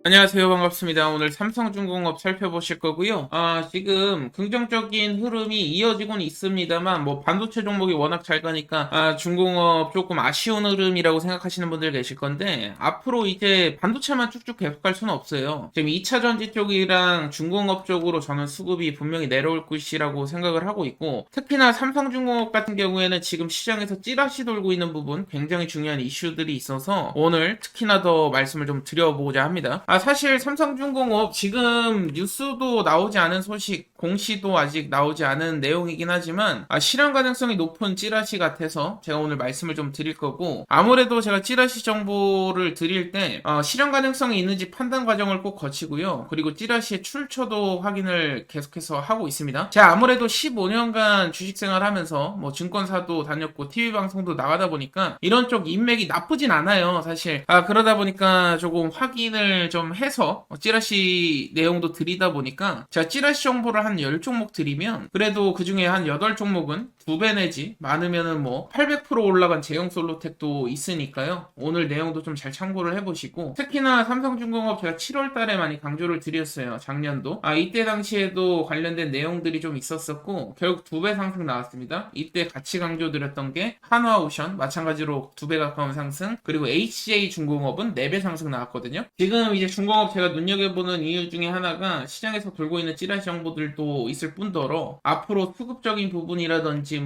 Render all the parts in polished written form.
안녕하세요. 반갑습니다. 오늘 삼성중공업 살펴보실 거고요. 지금 긍정적인 흐름이 이어지고는 있습니다만, 반도체 종목이 워낙 잘 가니까, 중공업 조금 아쉬운 흐름이라고 생각하시는 분들 계실 건데, 앞으로 이제 반도체만 쭉쭉 계속 갈 수는 없어요. 지금 2차 전지 쪽이랑 중공업 쪽으로 저는 수급이 분명히 내려올 것이라고 생각을 하고 있고, 특히나 삼성중공업 같은 경우에는 지금 시장에서 찌라시 돌고 있는 부분, 굉장히 중요한 이슈들이 있어서, 오늘 특히나 더 말씀을 좀 드려보고자 합니다. 사실 삼성중공업 지금 뉴스도 나오지 않은 소식, 공시도 아직 나오지 않은 내용이긴 하지만 실현 가능성이 높은 찌라시 같아서 제가 오늘 말씀을 좀 드릴 거고, 아무래도 제가 찌라시 정보를 드릴 때 실현 가능성이 있는지 판단 과정을 꼭 거치고요. 그리고 찌라시의 출처도 확인을 계속해서 하고 있습니다. 제가 아무래도 15년간 주식 생활하면서 증권사도 다녔고 TV 방송도 나가다 보니까 이런 쪽 인맥이 나쁘진 않아요, 사실. 그러다 보니까 조금 확인을 좀 해서 찌라시 내용도 드리다 보니까 제가 찌라시 정보를 한 10종목 드리면 그래도 그 중에 한 8종목은 2배 내지 많으면은 800% 올라간 제형 솔로텍도 있으니까요. 오늘 내용도 좀 잘 참고를 해보시고, 특히나 삼성중공업 제가 7월 달에 많이 강조를 드렸어요. 작년도. 이때 당시에도 관련된 내용들이 좀 있었었고, 결국 2배 상승 나왔습니다. 이때 같이 강조드렸던 게 한화오션 마찬가지로 2배 가까운 상승, 그리고 HJ중공업은 4배 상승 나왔거든요. 지금 이제 중공업 제가 눈여겨보는 이유 중에 하나가 시장에서 돌고 있는 찌라시 정보들도 있을 뿐더러 앞으로 수급적인 부분이라든지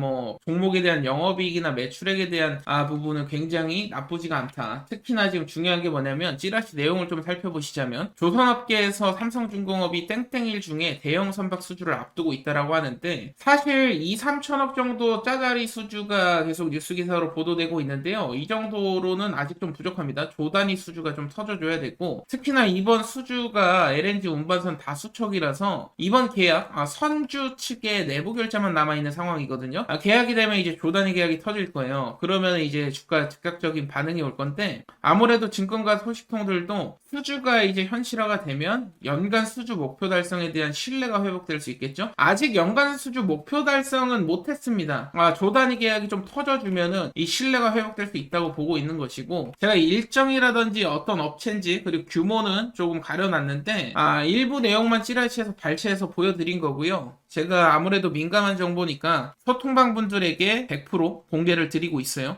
종목에 대한 영업이익이나 매출액에 대한 부분은 굉장히 나쁘지가 않다. 특히나 지금 중요한 게 뭐냐면 찌라시 내용을 좀 살펴보시자면 조선업계에서 삼성중공업이 땡땡일 중에 대형 선박 수주를 앞두고 있다라고 하는데, 사실 2, 3천억 정도 짜자리 수주가 계속 뉴스 기사로 보도되고 있는데요. 이 정도로는 아직 좀 부족합니다. 조단위 수주가 좀 터져줘야 되고, 특히나 이번 수주가 LNG 운반선 다수척이라서 이번 계약 선주 측의 내부 결제만 남아있는 상황이거든요. 계약이 되면 이제 조단위 계약이 터질 거예요. 그러면 이제 주가 즉각적인 반응이 올 건데, 아무래도 증권가 소식통들도 수주가 이제 현실화가 되면 연간 수주 목표 달성에 대한 신뢰가 회복될 수 있겠죠. 아직 연간 수주 목표 달성은 못했습니다. 조단위 계약이 좀 터져주면은 이 신뢰가 회복될 수 있다고 보고 있는 것이고, 제가 일정이라든지 어떤 업체인지 그리고 규모는 조금 가려놨는데 일부 내용만 찌라시에서 발췌해서 보여드린 거고요. 제가 아무래도 민감한 정보니까 소통방 분들에게 100% 공개를 드리고 있어요.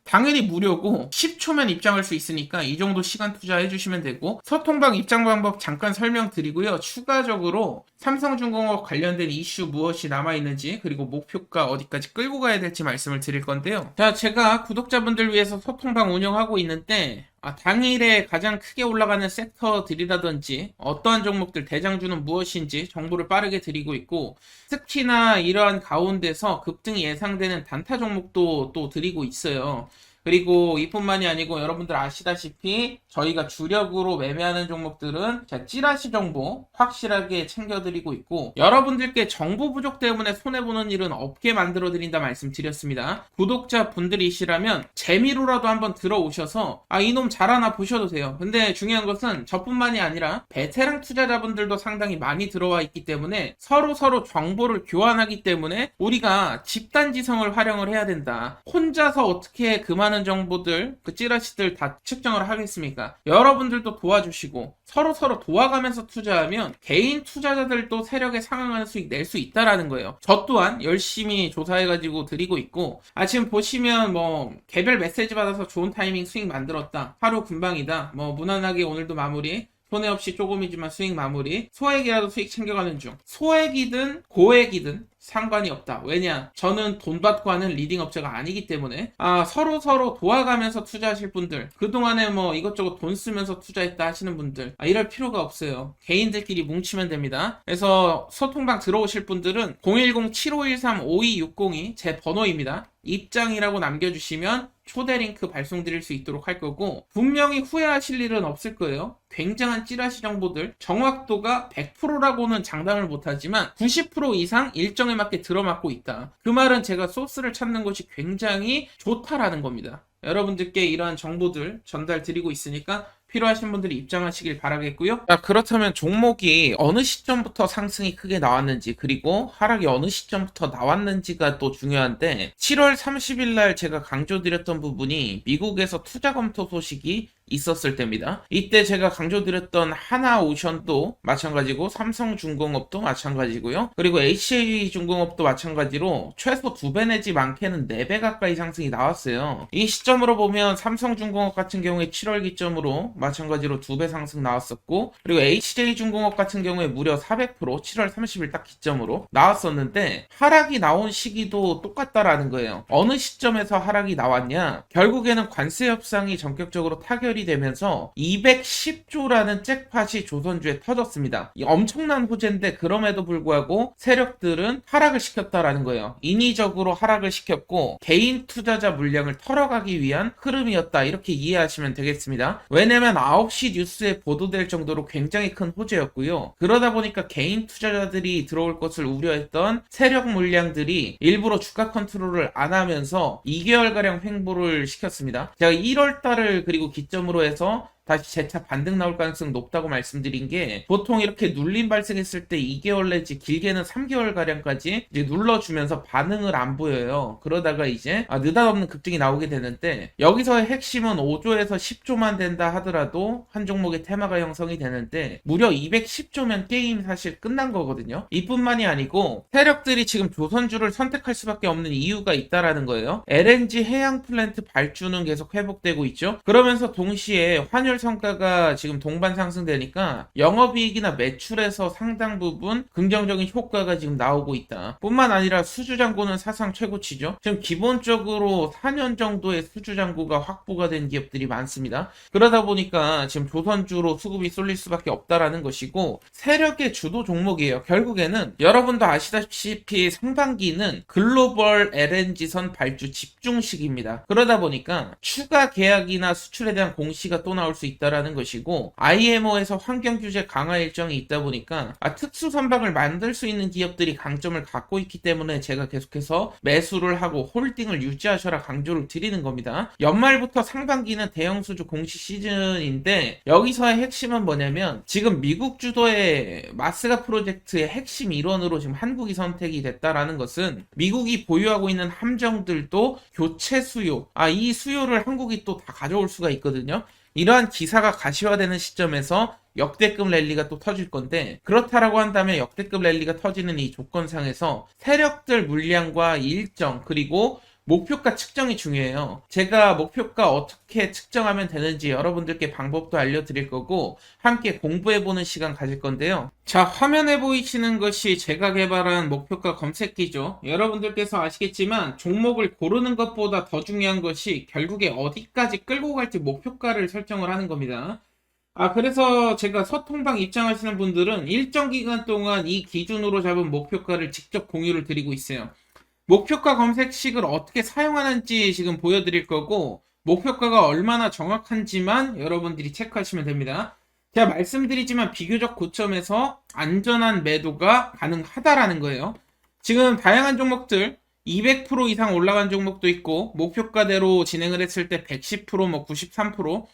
당연히 무료고 10초면 입장할 수 있으니까 이 정도 시간 투자해 주시면 되고, 소통방 입장 방법 잠깐 설명드리고요. 추가적으로 삼성중공업 관련된 이슈 무엇이 남아있는지, 그리고 목표가 어디까지 끌고 가야 될지 말씀을 드릴 건데요. 자, 제가 구독자분들 위해서 소통방 운영하고 있는데 당일에 가장 크게 올라가는 섹터들이라든지 어떠한 종목들 대장주는 무엇인지 정보를 빠르게 드리고 있고, 특히나 이러한 가운데서 급등이 예상되는 단타 종목도 또 드리고 있어요. 그리고 이뿐만이 아니고 여러분들 아시다시피 저희가 주력으로 매매하는 종목들은 자, 찌라시 정보 확실하게 챙겨드리고 있고, 여러분들께 정보 부족 때문에 손해보는 일은 없게 만들어드린다 말씀드렸습니다. 구독자 분들이시라면 재미로라도 한번 들어오셔서 이놈 잘하나 보셔도 돼요. 근데 중요한 것은 저뿐만이 아니라 베테랑 투자자분들도 상당히 많이 들어와 있기 때문에 서로 정보를 교환하기 때문에 우리가 집단지성을 활용을 해야 된다. 혼자서 어떻게 그 많은 정보들, 그 찌라시들 다 측정을 하겠습니까? 여러분들도 도와주시고 서로 도와가면서 투자하면 개인 투자자들도 세력에 상응하는 수익 낼 수 있다라는 거예요. 저 또한 열심히 조사해가지고 드리고 있고, 지금 보시면 개별 메시지 받아서 좋은 타이밍 수익 만들었다, 하루 금방이다, 무난하게 오늘도 마무리, 손해 없이 조금이지만 수익 마무리, 소액이라도 수익 챙겨가는 중. 소액이든 고액이든 상관이 없다. 왜냐? 저는 돈 받고 하는 리딩 업체가 아니기 때문에 서로 도와가면서 투자하실 분들, 그동안에 이것저것 돈 쓰면서 투자했다 하시는 분들 이럴 필요가 없어요. 개인들끼리 뭉치면 됩니다. 그래서 소통방 들어오실 분들은 010-7513-5260이 제 번호입니다. 입장이라고 남겨주시면 초대 링크 발송드릴 수 있도록 할 거고, 분명히 후회하실 일은 없을 거예요. 굉장한 찌라시 정보들, 정확도가 100%라고는 장담을 못하지만 90% 이상 일정에 맞게 들어맞고 있다. 그 말은 제가 소스를 찾는 것이 굉장히 좋다라는 겁니다. 여러분들께 이러한 정보들 전달 드리고 있으니까 필요하신 분들이 입장하시길 바라겠고요. 자, 그렇다면 종목이 어느 시점부터 상승이 크게 나왔는지, 그리고 하락이 어느 시점부터 나왔는지가 또 중요한데, 7월 30일 날 제가 강조드렸던 부분이 미국에서 투자 검토 소식이 있었을 때입니다. 이때 제가 강조드렸던 하나오션도 마찬가지고 삼성중공업도 마찬가지고요. 그리고 HJ중공업도 마찬가지로 최소 2배 내지 많게는 4배 가까이 상승이 나왔어요. 이 시점으로 보면 삼성중공업 같은 경우에 7월 기점으로 마찬가지로 2배 상승 나왔었고, 그리고 HJ중공업 같은 경우에 무려 400% 7월 30일 딱 기점으로 나왔었는데, 하락이 나온 시기도 똑같다라는 거예요. 어느 시점에서 하락이 나왔냐? 결국에는 관세 협상이 전격적으로 타결이 되면서 210조라는 잭팟이 조선주에 터졌습니다. 이 엄청난 호재인데 그럼에도 불구하고 세력들은 하락을 시켰다라는 거예요. 인위적으로 하락을 시켰고 개인 투자자 물량을 털어가기 위한 흐름이었다, 이렇게 이해하시면 되겠습니다. 왜냐면 9시 뉴스에 보도될 정도로 굉장히 큰 호재였고요. 그러다 보니까 개인 투자자들이 들어올 것을 우려했던 세력 물량들이 일부러 주가 컨트롤을 안 하면서 2개월가량 횡보를 시켰습니다. 제가 1월 달을 그리고 기점으로 해서 다시 재차 반등 나올 가능성이 높다고 말씀드린 게, 보통 이렇게 눌림 발생했을 때 2개월 내지 길게는 3개월 가량까지 이제 눌러주면서 반응을 안 보여요. 그러다가 이제 느닷없는 급등이 나오게 되는데, 여기서의 핵심은 5조에서 10조만 된다 하더라도 한 종목의 테마가 형성이 되는데, 무려 210조면 게임 사실 끝난 거거든요. 이뿐만이 아니고 세력들이 지금 조선주를 선택할 수밖에 없는 이유가 있다라는 거예요. LNG 해양 플랜트 발주는 계속 회복되고 있죠. 그러면서 동시에 환율 성과가 지금 동반 상승되니까 영업이익이나 매출에서 상당 부분 긍정적인 효과가 지금 나오고 있다. 뿐만 아니라 수주잔고는 사상 최고치죠. 지금 기본적으로 4년 정도의 수주잔고가 확보가 된 기업들이 많습니다. 그러다 보니까 지금 조선주로 수급이 쏠릴 수밖에 없다라는 것이고, 세력의 주도 종목이에요. 결국에는 여러분도 아시다시피 상반기는 글로벌 LNG선 발주 집중식입니다. 그러다 보니까 추가 계약이나 수출에 대한 공시가 또 나올 수 있다라는 것이고, IMO에서 환경 규제 강화 일정이 있다 보니까 특수 선박을 만들 수 있는 기업들이 강점을 갖고 있기 때문에 제가 계속해서 매수를 하고 홀딩을 유지하셔라 강조를 드리는 겁니다. 연말부터 상반기는 대형 수주 공시 시즌인데, 여기서의 핵심은 뭐냐면 지금 미국 주도의 마스가 프로젝트의 핵심 일원으로 지금 한국이 선택이 됐다라는 것은, 미국이 보유하고 있는 함정들도 교체 수요, 이 수요를 한국이 또 다 가져올 수가 있거든요. 이러한 기사가 가시화되는 시점에서 역대급 랠리가 또 터질 건데, 그렇다라고 한다면 역대급 랠리가 터지는 이 조건상에서 세력들 물량과 일정, 그리고 목표가 측정이 중요해요. 제가 목표가 어떻게 측정하면 되는지 여러분들께 방법도 알려드릴 거고, 함께 공부해보는 시간 가질 건데요. 자, 화면에 보이시는 것이 제가 개발한 목표가 검색기죠. 여러분들께서 아시겠지만 종목을 고르는 것보다 더 중요한 것이 결국에 어디까지 끌고 갈지 목표가를 설정을 하는 겁니다. 그래서 제가 서통방 입장하시는 분들은 일정 기간 동안 이 기준으로 잡은 목표가를 직접 공유를 드리고 있어요. 목표가 검색식을 어떻게 사용하는지 지금 보여드릴 거고, 목표가가 얼마나 정확한지만 여러분들이 체크하시면 됩니다. 제가 말씀드리지만 비교적 고점에서 안전한 매도가 가능하다라는 거예요. 지금 다양한 종목들 200% 이상 올라간 종목도 있고, 목표가대로 진행을 했을 때 110%, 93%,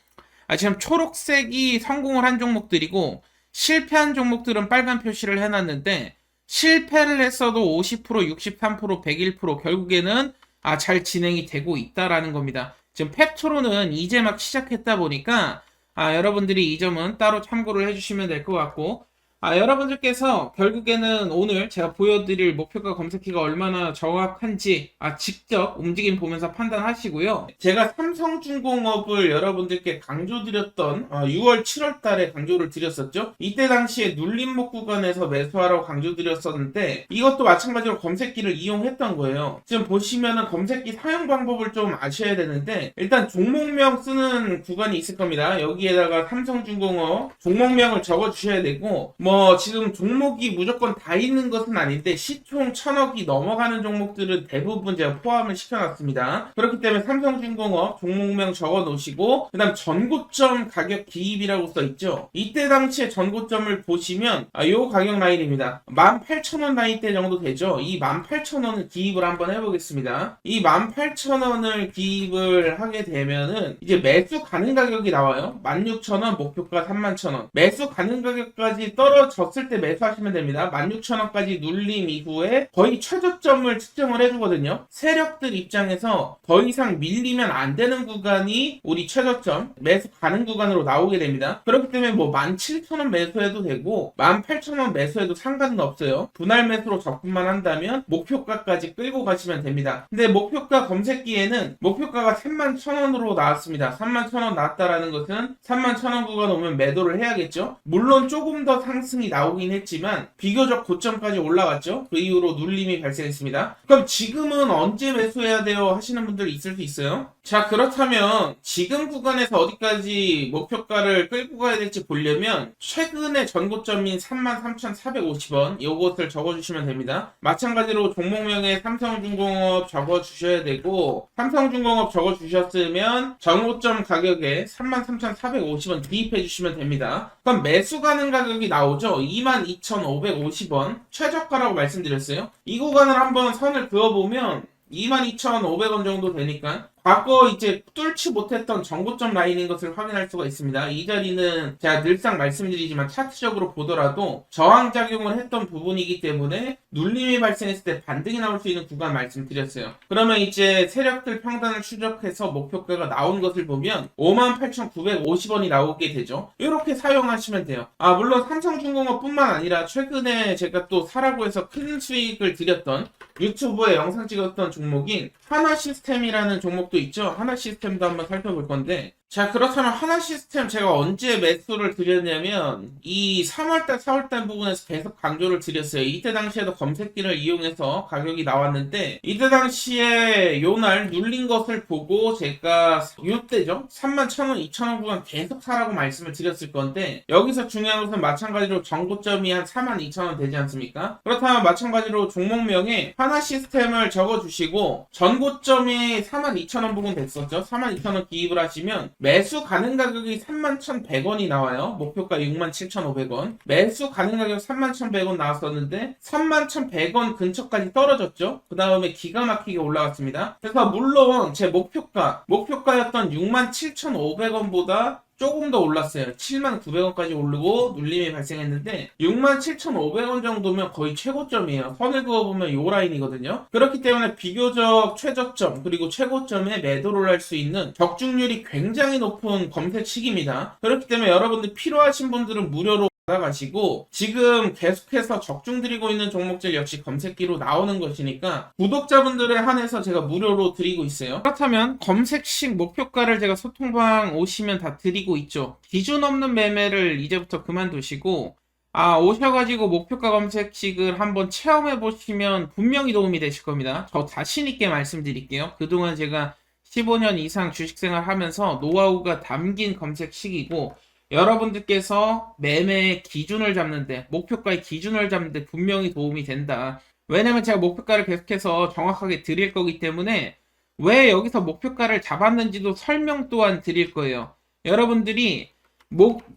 지금 초록색이 성공을 한 종목들이고, 실패한 종목들은 빨간 표시를 해놨는데, 실패를 했어도 50%, 63%, 101% 결국에는 잘 진행이 되고 있다라는 겁니다. 지금 펩토로는 이제 막 시작했다 보니까 여러분들이 이 점은 따로 참고를 해주시면 될 것 같고, 여러분들께서 결국에는 오늘 제가 보여드릴 목표가 검색키가 얼마나 정확한지 직접 움직임 보면서 판단하시고요. 제가 삼성중공업을 여러분들께 강조드렸던 6월 7월 달에 강조를 드렸었죠. 이때 당시에 눌림목 구간에서 매수하라고 강조드렸었는데, 이것도 마찬가지로 검색기를 이용했던 거예요. 지금 보시면은 검색기 사용 방법을 좀 아셔야 되는데, 일단 종목명 쓰는 구간이 있을 겁니다. 여기에다가 삼성중공업 종목명을 적어 주셔야 되고, 지금 종목이 무조건 다 있는 것은 아닌데 시총 1000억이 넘어가는 종목들은 대부분 제가 포함을 시켜놨습니다. 그렇기 때문에 삼성중공업 종목명 적어 놓으시고 그 다음 전고점 가격 기입이라고 써있죠. 이때 당시에 전고점을 보시면 요 가격 라인입니다. 18,000원 라인대 정도 되죠. 이 18,000원을 기입을 한번 해보겠습니다. 이 18,000원을 기입을 하게 되면은 이제 매수 가능 가격이 나와요. 16,000원, 목표가 31,000원. 매수 가능 가격까지 떨어졌을 때 매수하시면 됩니다. 16,000원까지 눌림 이후에 거의 최저점을 측정을 해주거든요. 세력들 입장에서 더 이상 밀리면 안 되는 구간이 우리 최저점, 매수 가능 구간으로 나오게 됩니다. 그렇기 때문에 뭐 17,000원 매수해도 되고 18,000원 매수해도 상관은 없어요. 분할 매수로 접근만 한다면 목표가까지 끌고 가시면 됩니다. 근데 목표가 검색기에는 목표가가 31,000원으로 나왔습니다. 31,000원 나왔다라는 것은 31,000원 구간 오면 매도를 해야겠죠. 물론 조금 더 상승이 나오긴 했지만 비교적 고점까지 올라갔죠. 그 이후로 눌림이 발생했습니다. 그럼 지금은 언제 매수해야 돼요? 하시는 분들이 있을 수 있어요. 자, 그렇다면 지금 구간에서 어디까지 목표가를 끌고 가야 될지 보려면 최근의 전고점인 33,450원 이것을 적어주시면 됩니다. 마찬가지로 종목명에 삼성중공업 적어주셔야 되고 삼성중공업 적어주셨으면 전고점 가격에 33,450원 기입해 주시면 됩니다. 그럼 매수 가능 가격이 나오죠. 22,550원 최저가라고 말씀드렸어요. 이 구간을 한번 선을 그어보면 22,500원 정도 되니까 과거 이제 뚫지 못했던 전고점 라인인 것을 확인할 수가 있습니다. 이 자리는 제가 늘상 말씀드리지만 차트적으로 보더라도 저항작용을 했던 부분이기 때문에 눌림이 발생했을 때 반등이 나올 수 있는 구간 말씀드렸어요. 그러면 이제 세력들 평단을 추적해서 목표가가 나온 것을 보면 58,950원이 나오게 되죠. 이렇게 사용하시면 돼요. 물론 삼성중공업 뿐만 아니라 최근에 제가 또 사라고 해서 큰 수익을 드렸던 유튜브에 영상 찍었던 종목인 하나시스템이라는 종목도 있죠. 하나시스템도 한번 살펴볼 건데, 자, 그렇다면 하나시스템 제가 언제 매수를 드렸냐면 이 3월달 4월달 부분에서 계속 강조를 드렸어요. 이때 당시에도 검색기를 이용해서 가격이 나왔는데 이때 당시에 요날 눌린 것을 보고 제가 요때죠, 31,000원 2,000원 구간 계속 사라고 말씀을 드렸을 건데 여기서 중요한 것은 마찬가지로 전고점이 한 42,000원 되지 않습니까? 그렇다면 마찬가지로 종목명에 하나시스템을 적어주시고 전고점이 42,000원 부분 됐었죠. 42,000원 기입을 하시면 매수 가능 가격이 31,100원이 나와요. 목표가 67,500원. 매수 가능 가격 31,100원 나왔었는데 31,100원 근처까지 떨어졌죠. 그 다음에 기가 막히게 올라갔습니다. 그래서 물론 제 목표가였던 67,500원보다 조금 더 올랐어요. 77,900원까지 오르고 눌림이 발생했는데 67,500원 정도면 거의 최고점이에요. 선을 그어보면 요 라인이거든요. 그렇기 때문에 비교적 최저점 그리고 최고점에 매도를 할 수 있는 적중률이 굉장히 높은 검색 시기입니다. 그렇기 때문에 여러분들 필요하신 분들은 무료로 받아가시고 지금 계속해서 적중드리고 있는 종목들 역시 검색기로 나오는 것이니까 구독자분들에 한해서 제가 무료로 드리고 있어요. 그렇다면 검색식 목표가를 제가 소통방 오시면 다 드리고 있죠. 기준 없는 매매를 이제부터 그만두시고 오셔가지고 목표가 검색식을 한번 체험해보시면 분명히 도움이 되실 겁니다. 저 자신있게 말씀드릴게요. 그동안 제가 15년 이상 주식생활 하면서 노하우가 담긴 검색식이고 여러분들께서 매매의 기준을 잡는데 목표가의 기준을 잡는데 분명히 도움이 된다. 왜냐면 제가 목표가를 계속해서 정확하게 드릴 거기 때문에 왜 여기서 목표가를 잡았는지도 설명 또한 드릴 거예요. 여러분들이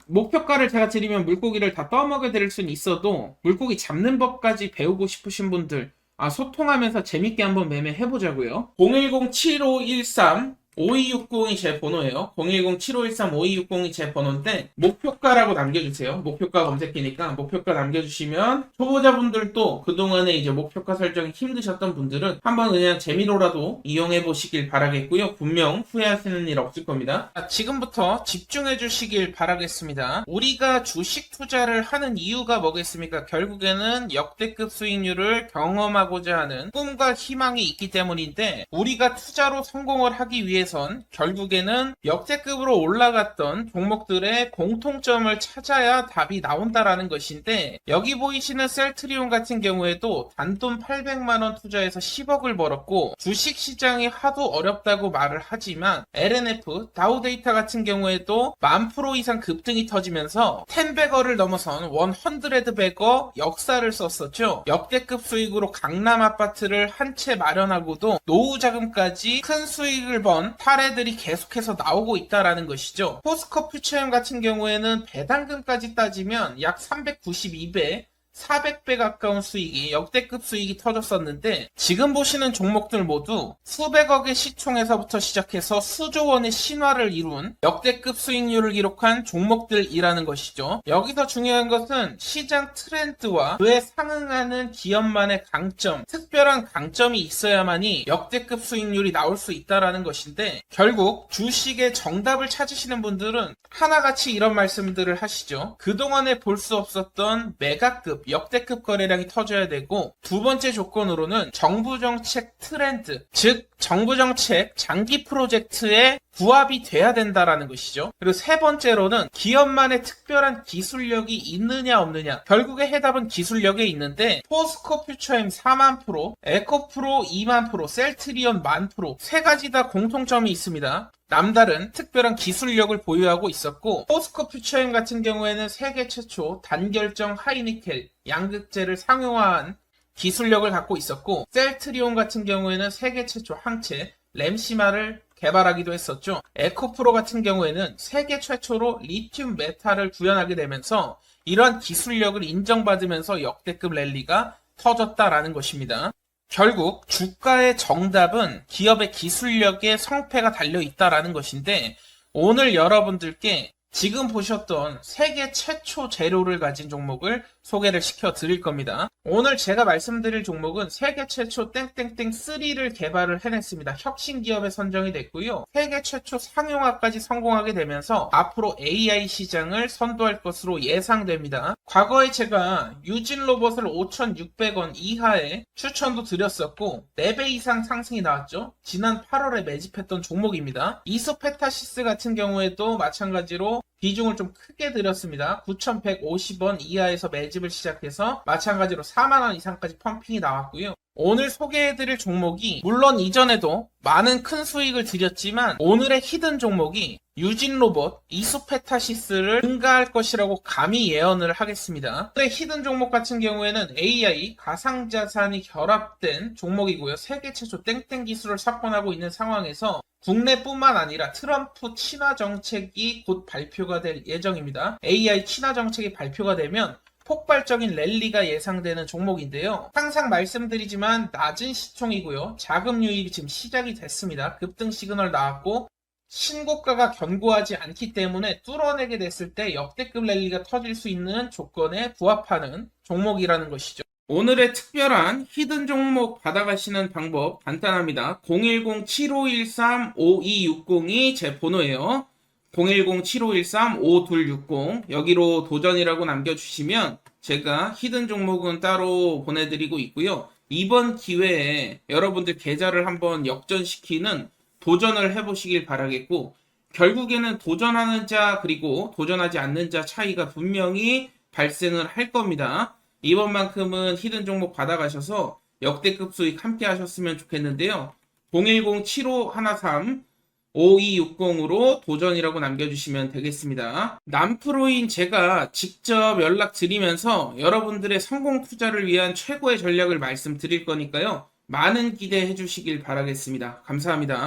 목표가를 제가 드리면 물고기를 다 떠먹여 드릴 수는 있어도 물고기 잡는 법까지 배우고 싶으신 분들 소통하면서 재밌게 한번 매매해보자고요. 010-7513-5260이 제 번호예요. 010-7513-5260이 제 번호인데 목표가라고 남겨주세요. 목표가 검색기니까 목표가 남겨주시면 초보자분들도 그동안에 이제 목표가 설정이 힘드셨던 분들은 한번 그냥 재미로라도 이용해 보시길 바라겠고요. 분명 후회하시는 일 없을 겁니다. 지금부터 집중해 주시길 바라겠습니다. 우리가 주식 투자를 하는 이유가 뭐겠습니까? 결국에는 역대급 수익률을 경험하고자 하는 꿈과 희망이 있기 때문인데 우리가 투자로 성공을 하기 위해서 위해선 결국에는 역대급으로 올라갔던 종목들의 공통점을 찾아야 답이 나온다라는 것인데, 여기 보이시는 셀트리온 같은 경우에도 단돈 800만원 투자해서 10억을 벌었고, 주식시장이 하도 어렵다고 말을 하지만 LNF, 다우데이터 같은 경우에도 10,000% 이상 급등이 터지면서 10배거를 넘어선 100배거 역사를 썼었죠. 역대급 수익으로 강남 아파트를 한 채 마련하고도 노후 자금까지 큰 수익을 번 사례들이 계속해서 나오고 있다라는 것이죠. 포스코 퓨처엠 같은 경우에는 배당금까지 따지면 약 392배, 400배 가까운 수익이, 역대급 수익이 터졌었는데, 지금 보시는 종목들 모두 수백억의 시총에서부터 시작해서 수조 원의 신화를 이룬 역대급 수익률을 기록한 종목들이라는 것이죠. 여기서 중요한 것은 시장 트렌드와 그에 상응하는 기업만의 강점, 특별한 강점이 있어야만이 역대급 수익률이 나올 수 있다는 것인데, 결국 주식의 정답을 찾으시는 분들은 하나같이 이런 말씀들을 하시죠. 그동안에 볼 수 없었던 메가급, 역대급 거래량이 터져야 되고, 두 번째 조건으로는 정부 정책 트렌드, 즉 정부 정책 장기 프로젝트에 부합이 돼야 된다라는 것이죠. 그리고 세 번째로는 기업만의 특별한 기술력이 있느냐 없느냐. 결국에 해답은 기술력에 있는데, 포스코 퓨처엠 4만%, 에코프로 2만%, 셀트리온 10,000%, 세 가지 다 공통점이 있습니다. 남다른 특별한 기술력을 보유하고 있었고, 포스코 퓨처엠 같은 경우에는 세계 최초 단결정 하이니켈 양극재를 상용화한 기술력을 갖고 있었고, 셀트리온 같은 경우에는 세계 최초 항체 램시마를 개발하기도 했었죠. 에코프로 같은 경우에는 세계 최초로 리튬 메탈을 구현하게 되면서 이러한 기술력을 인정받으면서 역대급 랠리가 터졌다라는 것입니다. 결국 주가의 정답은 기업의 기술력에 성패가 달려 있다라는 것인데, 오늘 여러분들께 지금 보셨던 세계 최초 재료를 가진 종목을 소개를 시켜 드릴 겁니다. 오늘 제가 말씀드릴 종목은 세계 최초 땡땡땡 3를 개발을 해냈습니다. 혁신 기업에 선정이 됐고요. 세계 최초 상용화까지 성공하게 되면서 앞으로 AI 시장을 선도할 것으로 예상됩니다. 과거에 제가 유진 로봇을 5,600원 이하에 추천도 드렸었고 4배 이상 상승이 나왔죠. 지난 8월에 매집했던 종목입니다. 이소페타시스 같은 경우에도 마찬가지로 비중을 좀 크게 들였습니다. 9,150원 이하에서 매집을 시작해서 마찬가지로 4만원 이상까지 펌핑이 나왔고요. 오늘 소개해드릴 종목이 물론 이전에도 많은 큰 수익을 드렸지만 오늘의 히든 종목이 유진로봇, 이소페타시스를 능가할 것이라고 감히 예언을 하겠습니다. 오늘의 히든 종목 같은 경우에는 AI, 가상자산이 결합된 종목이고요. 세계 최초 땡땡 기술을 석권하고 있는 상황에서 국내뿐만 아니라 트럼프 친화 정책이 곧 발표가 될 예정입니다. AI 친화 정책이 발표가 되면 폭발적인 랠리가 예상되는 종목인데요. 항상 말씀드리지만 낮은 시총이고요. 자금 유입이 지금 시작이 됐습니다. 급등 시그널 나왔고 신고가가 견고하지 않기 때문에 뚫어내게 됐을 때 역대급 랠리가 터질 수 있는 조건에 부합하는 종목이라는 것이죠. 오늘의 특별한 히든 종목 받아가시는 방법 간단합니다. 010-7513-5260이 제 번호예요. 010-7513-5260 여기로 도전이라고 남겨주시면 제가 히든 종목은 따로 보내드리고 있고요. 이번 기회에 여러분들 계좌를 한번 역전시키는 도전을 해보시길 바라겠고, 결국에는 도전하는 자 그리고 도전하지 않는 자 차이가 분명히 발생을 할 겁니다. 이번만큼은 히든 종목 받아가셔서 역대급 수익 함께 하셨으면 좋겠는데요. 010-7513-5260으로 도전이라고 남겨주시면 되겠습니다. 남프로인 제가 직접 연락드리면서 여러분들의 성공 투자를 위한 최고의 전략을 말씀드릴 거니까요. 많은 기대해 주시길 바라겠습니다. 감사합니다.